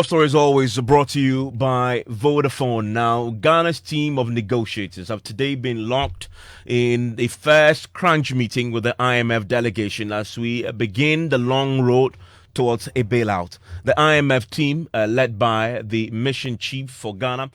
Top Story is always brought to you by Vodafone. Now, Ghana's team of negotiators have today been locked in the first crunch meeting with the IMF delegation as we begin the long road towards a bailout. The IMF team, led by the mission chief for Ghana,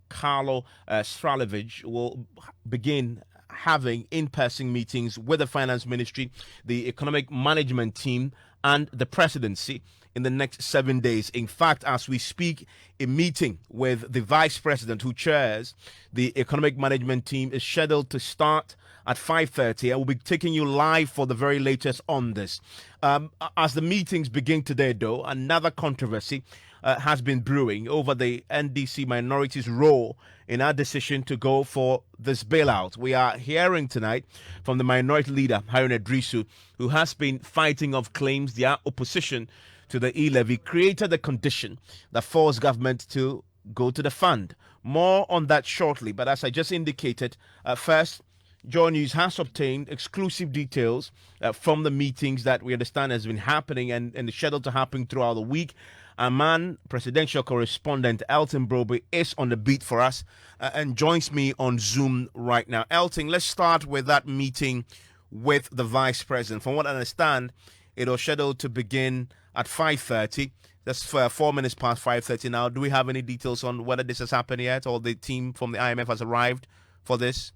Carlo Stralovic, will begin having in-person meetings with the finance ministry, the economic management team, and the presidency in the next 7 days. In fact, as we speak, a meeting with the vice president who chairs the economic management team is scheduled to start at 5:30. I will be taking you live for the very latest on this. As the meetings begin today, though, another controversy has been brewing over the NDC minority's role in our decision to go for this bailout. We are hearing tonight from the minority leader, Harun Edrisu, who has been fighting off claims their opposition to the e-levy created the condition that forced government to go to the fund. More on that shortly, but as I just indicated, first, Joy News has obtained exclusive details from the meetings that we understand has been happening and scheduled to happen throughout the week. Amman presidential correspondent Elton Broby is on the beat for us and joins me on Zoom right now. Elton, let's start with that meeting with the vice president. From what I understand, it was scheduled to begin at 5:30. That's 4 minutes past 5:30 now. Do we have any details on whether this has happened yet or the team from the IMF has arrived for this?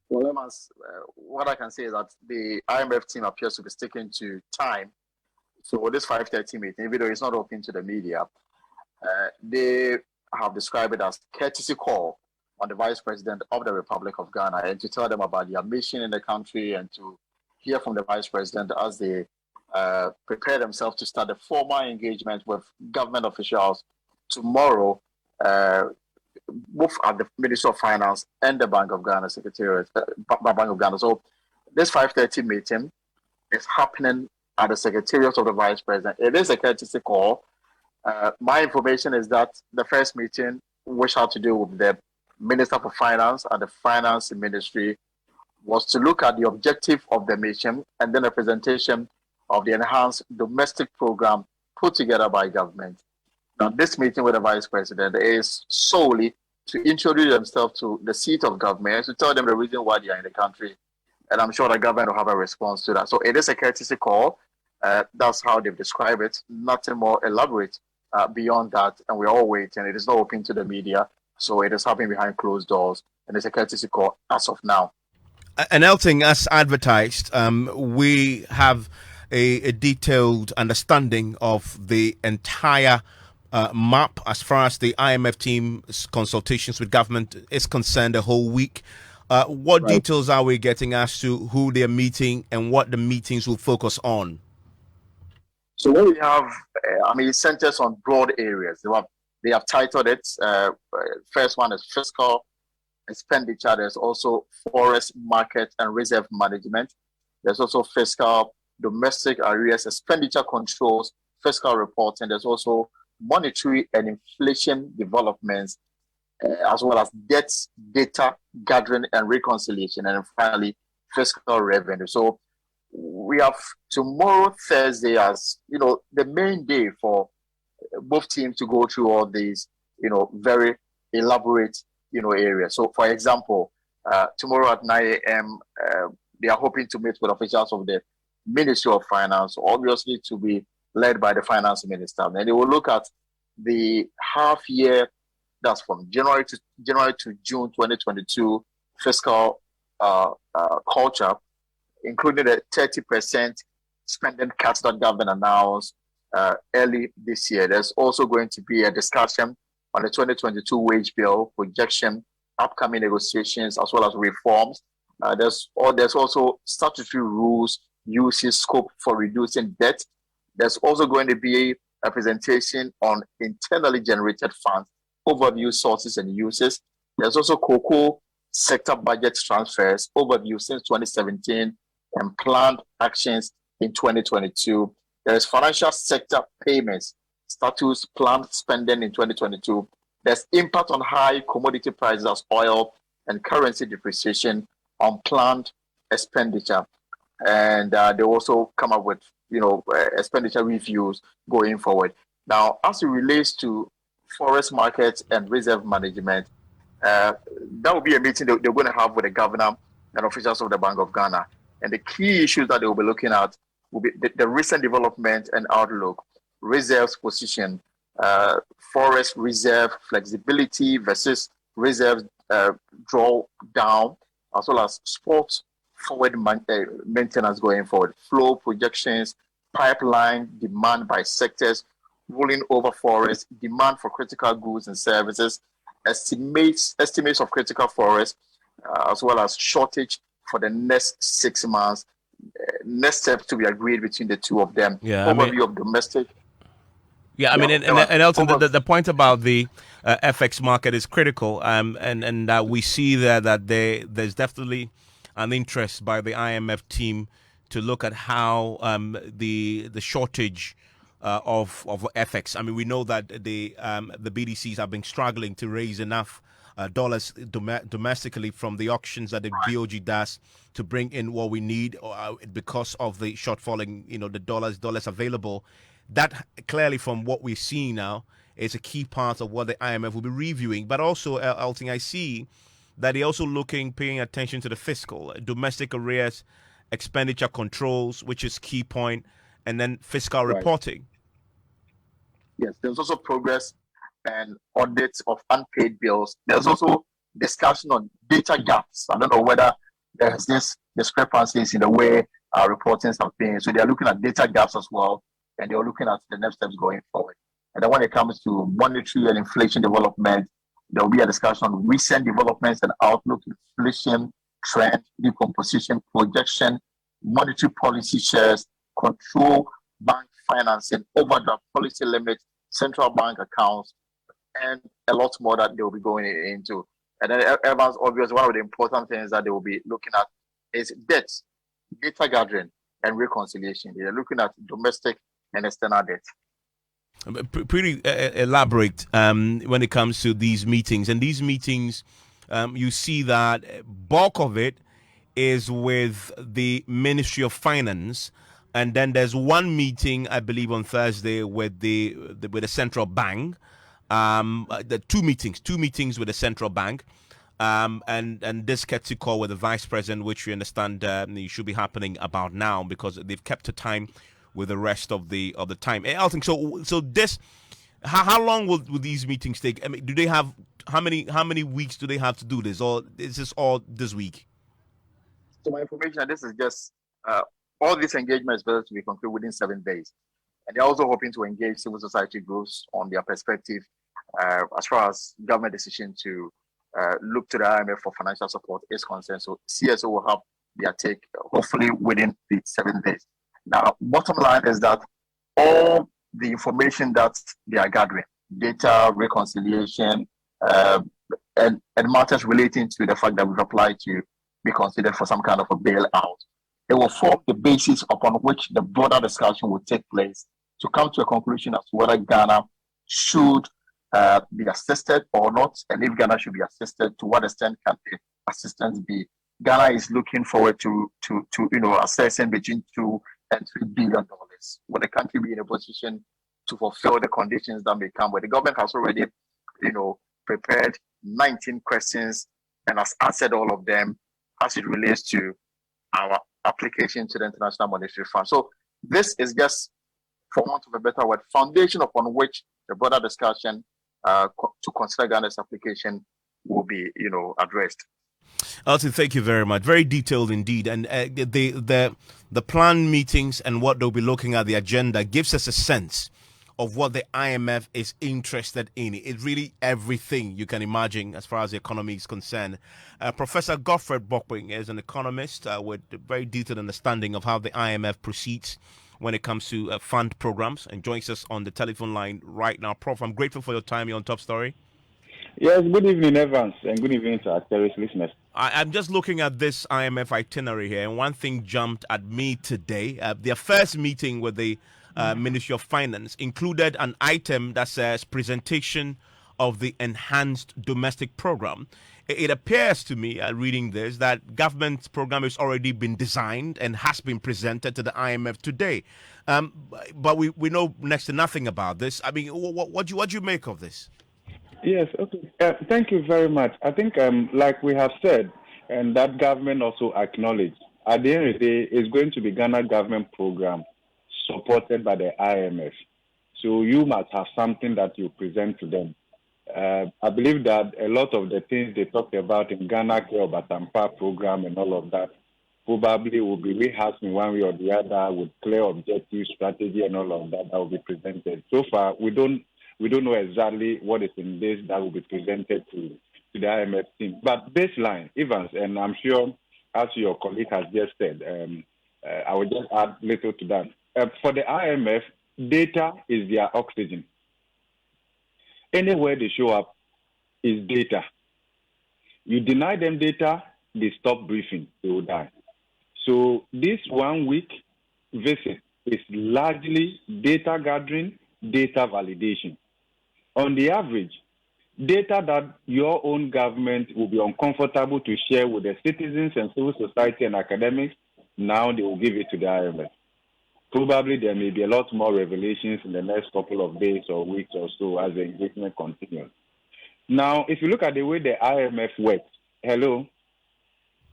Well, Evans, what I can say is that the IMF team appears to be sticking to time. So this 5:30 meeting, even though it's not open to the media, they have described it as courtesy call on the Vice President of the Republic of Ghana and to tell them about their mission in the country and to hear from the Vice President as they prepare themselves to start a formal engagement with government officials tomorrow, both at the Ministry of Finance and the Bank of Ghana Secretariat, Bank of Ghana. So this 5:30 meeting is happening at the Secretariat of the Vice President. It is a courtesy call. My information is that the first meeting, which had to do with the Minister for Finance and the Finance Ministry, was to look at the objective of the mission and then a presentation of the enhanced domestic program put together by government. Now, this meeting with the Vice President is solely to introduce themselves to the seat of government, to tell them the reason why they are in the country. And I'm sure the government will have a response to that. So it is a courtesy call. That's how they've described it. Nothing more elaborate beyond that. And we're all waiting. It is not open to the media. So it is happening behind closed doors. And it's a courtesy call as of now. And Elting, as advertised, we have a detailed understanding of the entire map as far as the IMF team's consultations with government is concerned the whole week. What details are we getting as to who they're meeting and what the meetings will focus on? So what we have, it centers on broad areas. They have titled it, first one is fiscal expenditure. There's also forest, market, and reserve management. There's also fiscal, domestic arrears, expenditure controls, fiscal reporting. There's also monetary and inflation developments, as well as debt data gathering and reconciliation, and finally, fiscal revenue. So we have tomorrow, Thursday, as the main day for both teams to go through all these, very elaborate, areas. So, for example, tomorrow at 9 a.m., they are hoping to meet with officials of the Ministry of Finance, obviously to be led by the Finance Minister. And they will look at the half year, that's from January to June 2022 fiscal culture, including the 30% spending cuts that government announced early this year. There's also going to be a discussion on the 2022 wage bill projection, upcoming negotiations, as well as reforms. There's also statutory rules, uses, scope for reducing debt. There's also going to be a presentation on internally generated funds, overview sources and uses. There's also cocoa sector budget transfers, overview since 2017, and planned actions in 2022. There's financial sector payments, status, planned spending in 2022. There's impact on high commodity prices as oil and currency depreciation on planned expenditure. And they also come up with, expenditure reviews going forward. Now, as it relates to forest markets and reserve management, that will be a meeting they're going to have with the governor and officials of the Bank of Ghana. And the key issues that they will be looking at will be the recent development and outlook, reserves position, forest reserve flexibility versus reserve draw down, as well as spot forward maintenance going forward, flow projections, pipeline demand by sectors, rolling over forests, demand for critical goods and services, estimates of critical forests, as well as shortage for the next 6 months. Next steps to be agreed between the two of them. Yeah, Overview of domestic. Yeah, I mean, and Elton, the point about the FX market is critical, and we see that there's definitely an interest by the IMF team to look at how the shortage of FX. I mean, we know that the BDCs have been struggling to raise enough dollars domestically from the auctions that the BOG does to bring in what we need because of the shortfalling, the dollars available. That clearly, from what we're seeing now, is a key part of what the IMF will be reviewing. But also, Elton, I see that they're also paying attention to the fiscal, domestic arrears, expenditure controls, which is key point, and then fiscal reporting. Yes, there's also progress and audits of unpaid bills. There's also discussion on data gaps. I don't know whether there's this discrepancies in the way our reportings have been. So they're looking at data gaps as well, and they're looking at the next steps going forward. And then when it comes to monetary and inflation development, there will be a discussion on recent developments and outlook, inflation, trend, decomposition, projection, monetary policy shares, control, bank financing, overdraft policy limits, central bank accounts, and a lot more that they will be going into. And then Evans, obviously, one of the important things that they will be looking at is debt, data gathering, and reconciliation. They're looking at domestic and external debt. Pretty elaborate when it comes to these meetings. And these meetings, you see that bulk of it is with the Ministry of Finance. And then there's one meeting, I believe, on Thursday with the central bank. The two meetings with the central bank. And this courtesy call with the vice president, which we understand should be happening about now because they've kept the time with the rest of the time. Elton, so this, how long will these meetings take? I mean, do they have how many weeks do they have to do this, or is this all this week? So my information, this is just all this engagement is supposed to be concluded within 7 days, and they're also hoping to engage civil society groups on their perspective as far as government decision to look to the IMF for financial support is concerned. So CSO will have their take hopefully within the 7 days. Now, bottom line is that all the information that they are gathering, data, reconciliation, and matters relating to the fact that we've applied to be considered for some kind of a bailout, it will form the basis upon which the broader discussion will take place to come to a conclusion as to whether Ghana should be assisted or not, and if Ghana should be assisted, to what extent can the assistance be. Ghana is looking forward to assessing between $2 and $3 billion. Will the country be in a position to fulfill the conditions that may come? Where the government has already, prepared 19 questions and has answered all of them as it relates to our application to the International Monetary Fund. So this is just, for want of a better word, foundation upon which the broader discussion to consider Ghana's application will be, addressed. Elton, thank you very much. Very detailed indeed. And the planned meetings and what they'll be looking at, the agenda, gives us a sense of what the IMF is interested in. It's really everything you can imagine as far as the economy is concerned. Professor Godfred Bokwing is an economist with a very detailed understanding of how the IMF proceeds when it comes to fund programs, and joins us on the telephone line right now. Prof, I'm grateful for your time here on Top Story. Yes, good evening, Evans, and good evening to our cherished listeners. I'm just looking at this IMF itinerary here, and one thing jumped at me today. Their first meeting with the Ministry of Finance included an item that says presentation of the enhanced domestic program. It appears to me, reading this, that government program has already been designed and has been presented to the IMF today. But we know next to nothing about this. I mean, what do you make of this? Yes, okay. Thank you very much. I think, like we have said, and that government also acknowledged, at the end of the day, it's going to be Ghana government program supported by the IMF. So you must have something that you present to them. I believe that a lot of the things they talked about in Ghana Care Batampa program and all of that probably will be rehashed in one way or the other with clear objective strategy and all of that will be presented. So far, we don't know exactly what is in this that will be presented to the IMF team. But baseline, Evans, and I'm sure, as your colleague has just said, I will just add little to that. For the IMF, data is their oxygen. Anywhere they show up is data. You deny them data, they stop breathing, they will die. So this 1 week visit is largely data gathering, data validation. On the average, data that your own government will be uncomfortable to share with the citizens and civil society and academics, now they will give it to the IMF. Probably there may be a lot more revelations in the next couple of days or weeks or so as the engagement continues. Now, if you look at the way the IMF works, hello?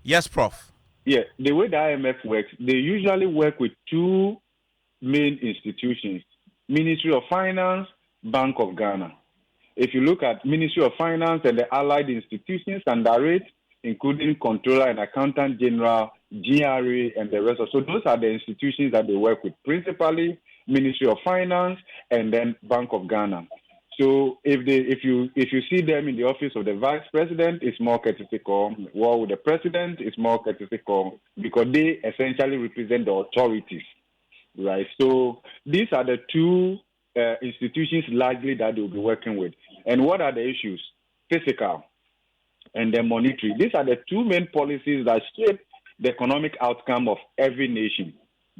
Yes, Prof. Yeah, the way the IMF works, they usually work with two main institutions, Ministry of Finance, Bank of Ghana. If you look at Ministry of Finance and the allied institutions under it, including Controller and Accountant General, GRA, and the rest of. So those are the institutions that they work with, principally Ministry of Finance and then Bank of Ghana. So if you see them in the office of the Vice President, it's more courtesy call. Or with the President, it's more courtesy call because they essentially represent the authorities, right? So these are the two institutions largely that they'll be working with. And what are the issues? Fiscal and then monetary. These are the two main policies that shape the economic outcome of every nation.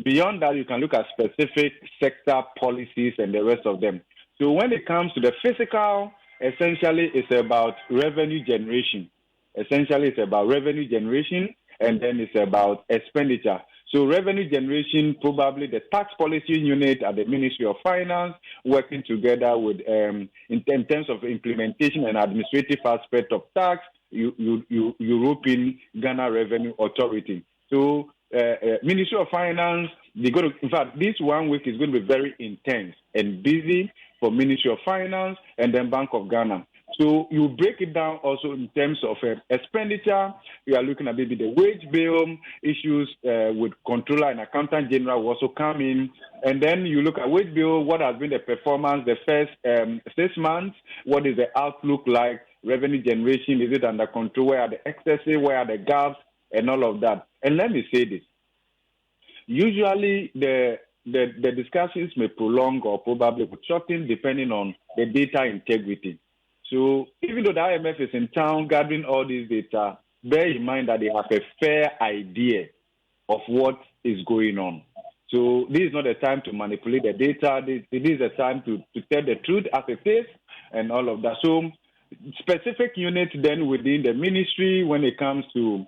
Beyond that, you can look at specific sector policies and the rest of them. So when it comes to the fiscal, essentially it's about revenue generation. Essentially it's about revenue generation and then it's about expenditure. So revenue generation, probably the tax policy unit at the Ministry of Finance, working together with, in terms of implementation and administrative aspect of tax, European Ghana Revenue Authority. So Ministry of Finance, in fact, this 1 week is going to be very intense and busy for Ministry of Finance and then Bank of Ghana. So you break it down also in terms of expenditure. You are looking at maybe the wage bill issues with Controller and Accountant General will also come in. And then you look at wage bill, what has been the performance the first 6 months? What is the outlook like? Revenue generation, is it under control? Where are the excesses? Where are the gaps? And all of that. And let me say this. Usually the discussions may prolong or probably shorten depending on the data integrity. So even though the IMF is in town gathering all this data, bear in mind that they have a fair idea of what is going on. So this is not a time to manipulate the data. This is a time to tell the truth as it is and all of that. So specific units then within the ministry when it comes to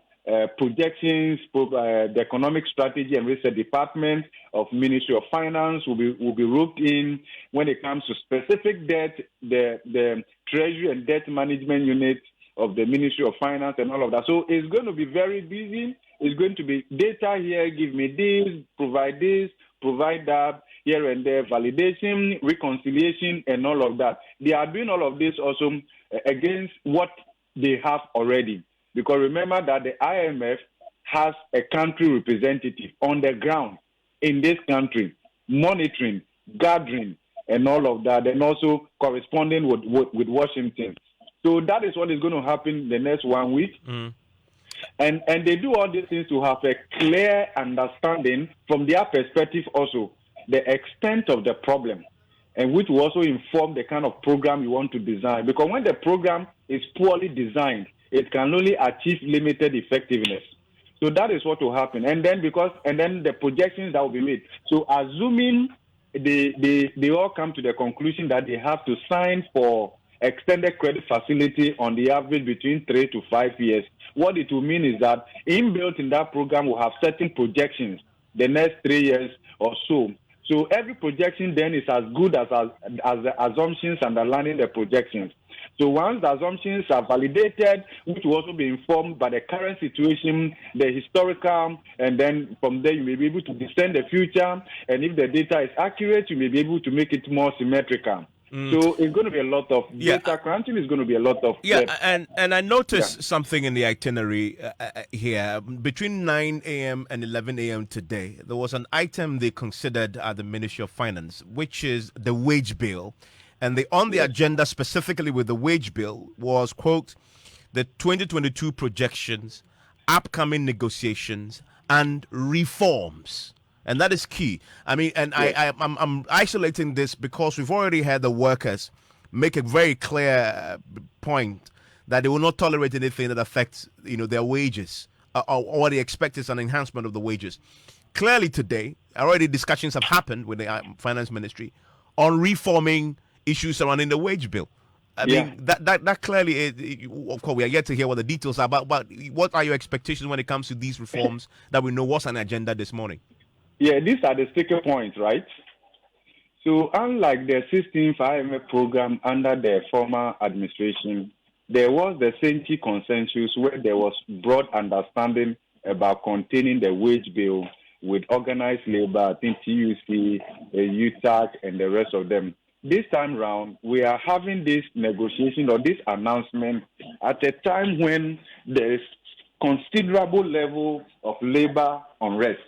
projections, the economic strategy and research department of Ministry of Finance will be roped in. When it comes to specific debt, the Treasury and Debt Management unit of the Ministry of Finance and all of that. So it's going to be very busy. It's going to be data here, give me this, provide that, here and there, validation, reconciliation, and all of that. They are doing all of this also against what they have already. Because remember that the IMF has a country representative on the ground in this country, monitoring, gathering, and all of that, and also corresponding with Washington. So that is what is going to happen the next 1 week. Mm. And they do all these things to have a clear understanding from their perspective also, the extent of the problem, and which will also inform the kind of program you want to design. Because when the program is poorly designed, it can only achieve limited effectiveness. So that is what will happen. And then the projections that will be made. So assuming they all come to the conclusion that they have to sign for extended credit facility on the average between 3 to 5 years. What it will mean is that inbuilt in that program will have certain projections the next 3 years or so. So every projection then is as good as the assumptions underlying the projections. So once the assumptions are validated, which will also be informed by the current situation, the historical, and then from there you may be able to discern the future. And if the data is accurate, you may be able to make it more symmetrical. So it's going to be a lot of data crunching. It's going to be a lot of and I noticed something in the itinerary here between 9 a.m. and 11 a.m. today. There was an item they considered at the Ministry of Finance, which is the wage bill, and on the agenda specifically with the wage bill was, quote, the 2022 projections, upcoming negotiations, and reforms. And that is key. I mean, and I'm isolating this because we've already had the workers make a very clear point that they will not tolerate anything that affects, their wages, or what they expect is an enhancement of the wages. Clearly today, already discussions have happened with the Finance Ministry on reforming issues surrounding the wage bill. I mean, that clearly, of course, we are yet to hear what the details are, but what are your expectations when it comes to these reforms that we know was on the agenda this morning? Yeah, these are the sticker points, right? So unlike the 16th IMF program under the former administration, there was the Senchi consensus where there was broad understanding about containing the wage bill with organized labor, I think TUC, UTAC, and the rest of them. This time round, we are having this negotiation or this announcement at a time when there is considerable level of labor unrest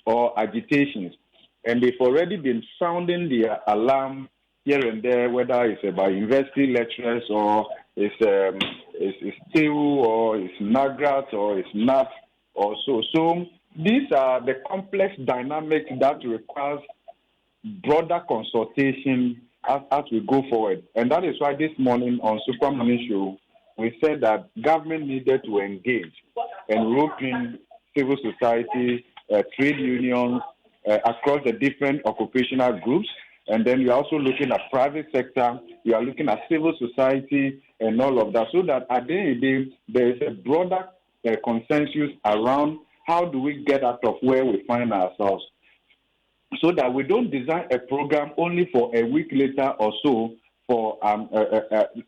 or agitations, and they've already been sounding the alarm here and there, whether it's about university lecturers or it's TEU or it's NAGRAT or it's NAF or so. So these are the complex dynamics that requires broader consultation as we go forward. And that is why this morning on Super Money Show, we said that government needed to engage and rope in civil society, trade unions, across the different occupational groups. And then you're also looking at private sector, you are looking at civil society and all of that, so that at the end of the day, there is a broader consensus around how do we get out of where we find ourselves, so that we don't design a program only for a week later or so for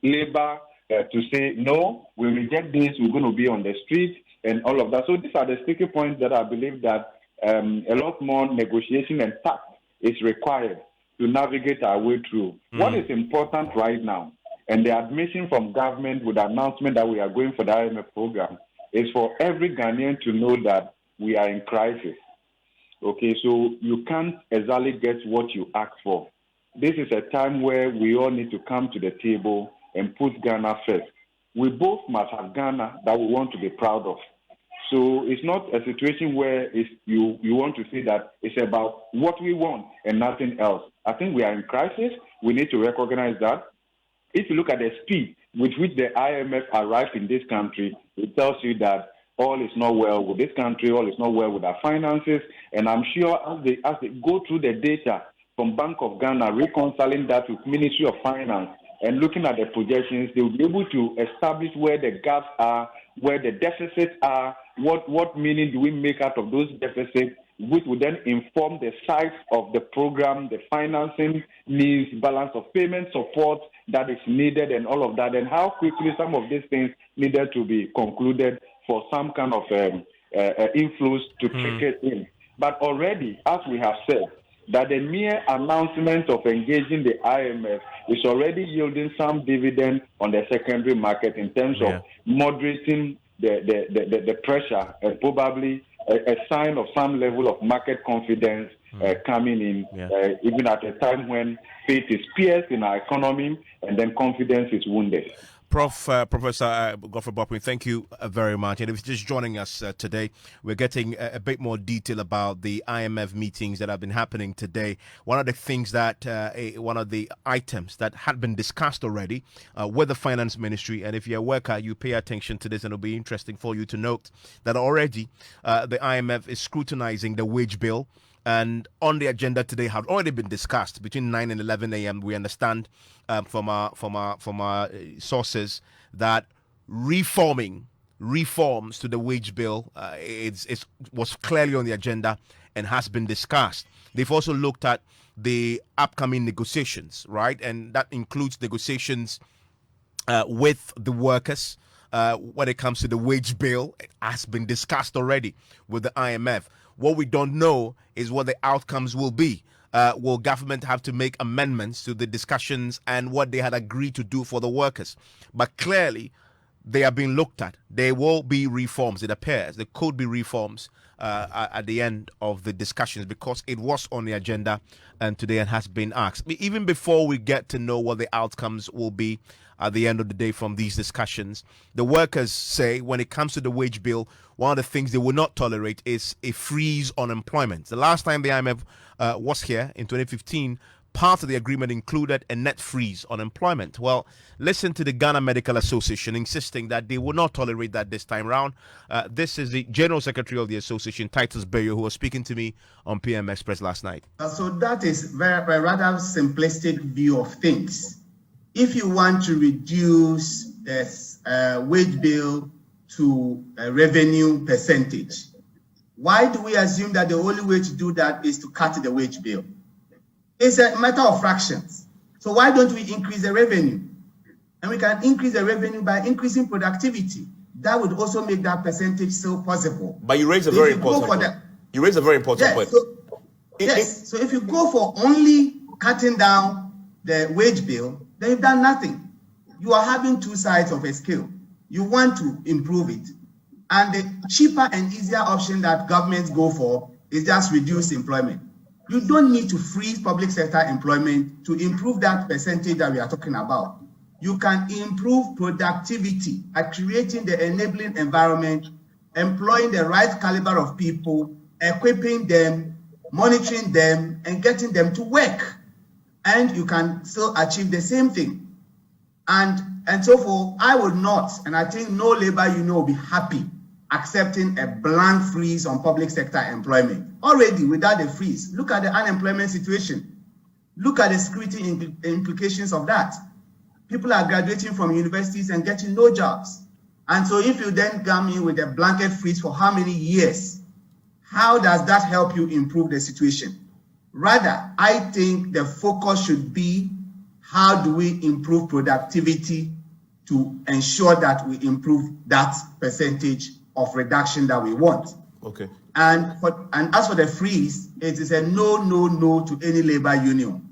labor to say, no, we reject this, we're going to be on the street and all of that. So these are the sticky points that I believe that a lot more negotiation and tact is required to navigate our way through. What is important right now, and the admission from government with the announcement that we are going for the IMF program, is for every Ghanaian to know that we are in crisis. Okay, so you can't exactly get what you ask for. This is a time where we all need to come to the table and put Ghana first. We both must have Ghana that we want to be proud of. So it's not a situation where you want to say that it's about what we want and nothing else. I think we are in crisis. We need to recognize that. If you look at the speed with which the IMF arrived in this country, it tells you that all is not well with this country, all is not well with our finances. And I'm sure as they go through the data from Bank of Ghana, reconciling that with Ministry of Finance, and looking at the projections, they will be able to establish where the gaps are, where the deficits are, what meaning do we make out of those deficits, which will then inform the size of the program, the financing needs, balance of payment support that is needed and all of that, and how quickly some of these things needed to be concluded for some kind of inflows to trickle in. But already, as we have said, that the mere announcement of engaging the IMF is already yielding some dividend on the secondary market in terms of moderating the pressure and probably a sign of some level of market confidence coming in, even at a time when faith is pierced in our economy and then confidence is wounded. Professor Godfrey Bopin, thank you very much. And if you're just joining us today, we're getting a bit more detail about the IMF meetings that have been happening today. One of the things that, one of the items that had been discussed already with the Finance Ministry, and if you're a worker, you pay attention to this, and it'll be interesting for you to note that already the IMF is scrutinizing the wage bill and on the agenda today had already been discussed between 9 and 11 a.m. We understand from our sources that reforms to the wage bill was clearly on the agenda and has been discussed. They've also looked at the upcoming negotiations, right? And that includes negotiations with the workers when it comes to the wage bill. It has been discussed already with the IMF. What we don't know is what the outcomes will be. Will government have to make amendments to the discussions and what they had agreed to do for the workers? But clearly, they are being looked at. There will be reforms, it appears. There could be reforms at the end of the discussions because it was on the agenda and today it has been asked. Even before we get to know what the outcomes will be at the end of the day from these discussions, the workers say when it comes to the wage bill, one of the things they will not tolerate is a freeze on employment. The last time the IMF was here in 2015, part of the agreement included a net freeze on employment. Well, listen to the Ghana Medical Association insisting that they will not tolerate that this time around. This is the General Secretary of the Association, Titus Bayo, who was speaking to me on PM Express last night. So that is a rather simplistic view of things. If you want to reduce the wage bill to a revenue percentage, why do we assume that the only way to do that is to cut the wage bill? It's a matter of fractions. So why don't we increase the revenue? And we can increase the revenue by increasing productivity. That would also make that percentage still possible. But you raise a very important point. You raise a very important point. So if you go for only cutting down the wage bill, then you've done nothing. You are having two sides of a scale. You want to improve it. And the cheaper and easier option that governments go for is just reduce employment. You don't need to freeze public sector employment to improve that percentage that we are talking about. You can improve productivity by creating the enabling environment, employing the right caliber of people, equipping them, monitoring them, and getting them to work. And you can still achieve the same thing. And so forth, I would not, and I think no labor union will be happy accepting a blank freeze on public sector employment. Already without the freeze, look at the unemployment situation. Look at the security implications of that. People are graduating from universities and getting no jobs. And so if you then come in with a blanket freeze for how many years, how does that help you improve the situation? Rather, I think the focus should be how do we improve productivity to ensure that we improve that percentage of reduction that we want. Okay. And as for the freeze, it is a no to any labor union.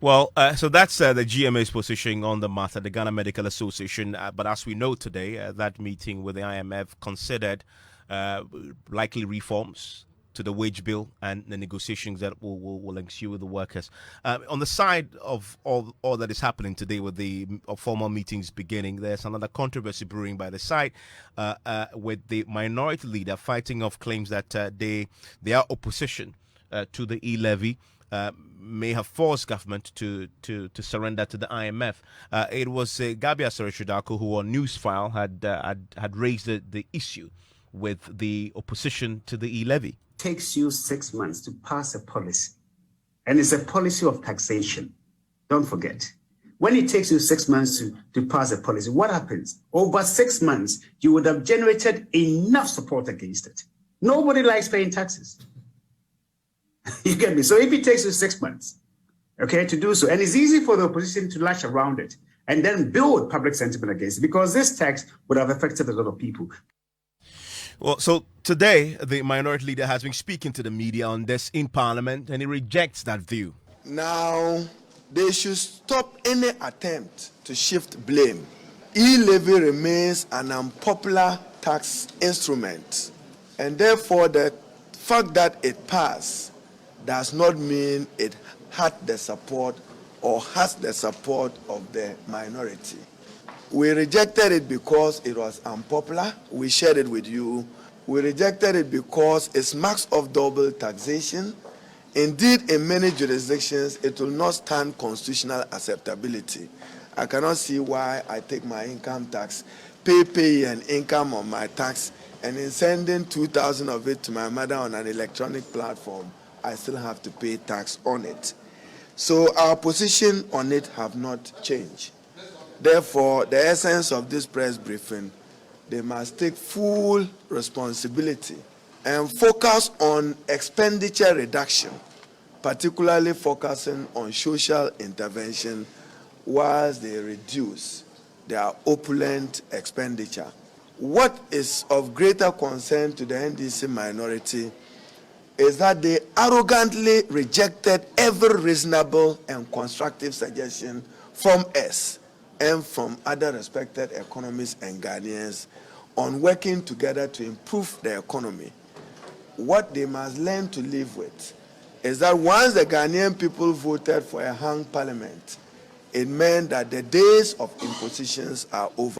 Well, so that's the GMA's position on the matter, the Ghana Medical Association. But as we know today, that meeting with the IMF considered likely reforms to the wage bill and the negotiations that will ensue with the workers. On the side of all that is happening today with the formal meetings beginning, there's another controversy brewing by the side with the minority leader fighting off claims that their opposition to the e-levy may have forced government to surrender to the IMF. It was Gabia Sarashudako who on Newsfile had raised the issue with the opposition to the e-levy. Takes you 6 months to pass a policy, and it's a policy of taxation. Don't forget. When it takes you 6 months to pass a policy, what happens? Over 6 months, you would have generated enough support against it. Nobody likes paying taxes. You get me? So if it takes you 6 months, okay, to do so, and it's easy for the opposition to lash around it and then build public sentiment against it, because this tax would have affected a lot of people. Well, so today, the minority leader has been speaking to the media on this in Parliament, and he rejects that view. Now, they should stop any attempt to shift blame. E-levy remains an unpopular tax instrument, and therefore the fact that it passed does not mean it had the support or has the support of the minority. We rejected it because it was unpopular. We shared it with you. We rejected it because it smacks of double taxation. Indeed, in many jurisdictions, it will not stand constitutional acceptability. I cannot see why I take my income tax, pay an income on my tax and in sending 2,000 of it to my mother on an electronic platform, I still have to pay tax on it. So our position on it have not changed. Therefore, the essence of this press briefing, they must take full responsibility and focus on expenditure reduction, particularly focusing on social intervention whilst they reduce their opulent expenditure. What is of greater concern to the NDC minority is that they arrogantly rejected every reasonable and constructive suggestion from us and from other respected economists and Ghanaians on working together to improve the economy. What they must learn to live with is that once the Ghanaian people voted for a hung parliament, it meant that the days of impositions are over.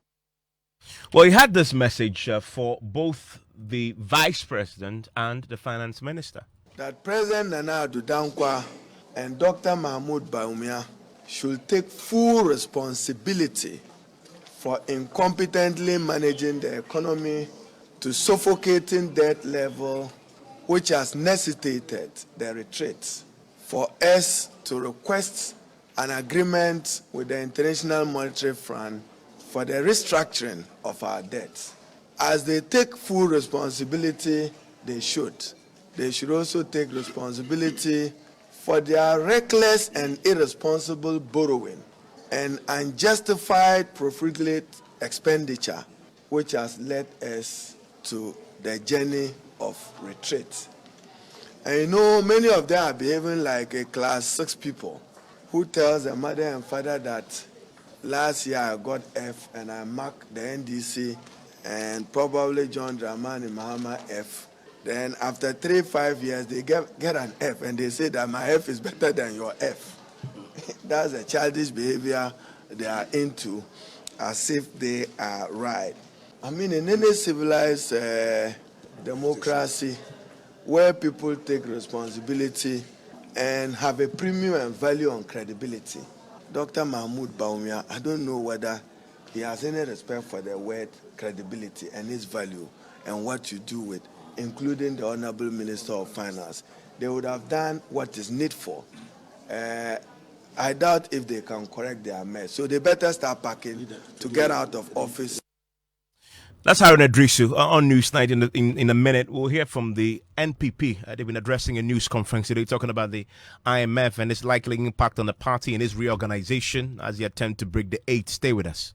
Well, he had this message for both the vice president and the finance minister. That President Nana Addo Dankwa and Dr. Mahmoud Bawumia should take full responsibility for incompetently managing the economy to suffocating debt level, which has necessitated the retreat, for us to request an agreement with the International Monetary Fund for the restructuring of our debts. As they take full responsibility, they should. They should also take responsibility for their reckless and irresponsible borrowing and unjustified profligate expenditure, which has led us to the journey of retreat. And you know, many of them are behaving like a class 6 people who tells their mother and father that last year I got F and I marked the NDC and probably John Dramani Mahama F. Then after 3-5 years, they get an F and they say that my F is better than your F. That's a childish behavior they are into, as if they are right. I mean, in any civilized democracy where people take responsibility and have a premium and value on credibility, Dr. Mahmoud Bawumia, I don't know whether he has any respect for the word credibility and its value and what you do with, including the Honorable Minister of Finance. They would have done what is needful. I doubt if they can correct their mess. So they better start packing to get out of office. That's Harun Adrisu on Newsnight. In a minute, we'll hear from the NPP. They've been addressing a news conference today talking about the IMF and its likely impact on the party and its reorganization as they attempt to break the 8. Stay with us.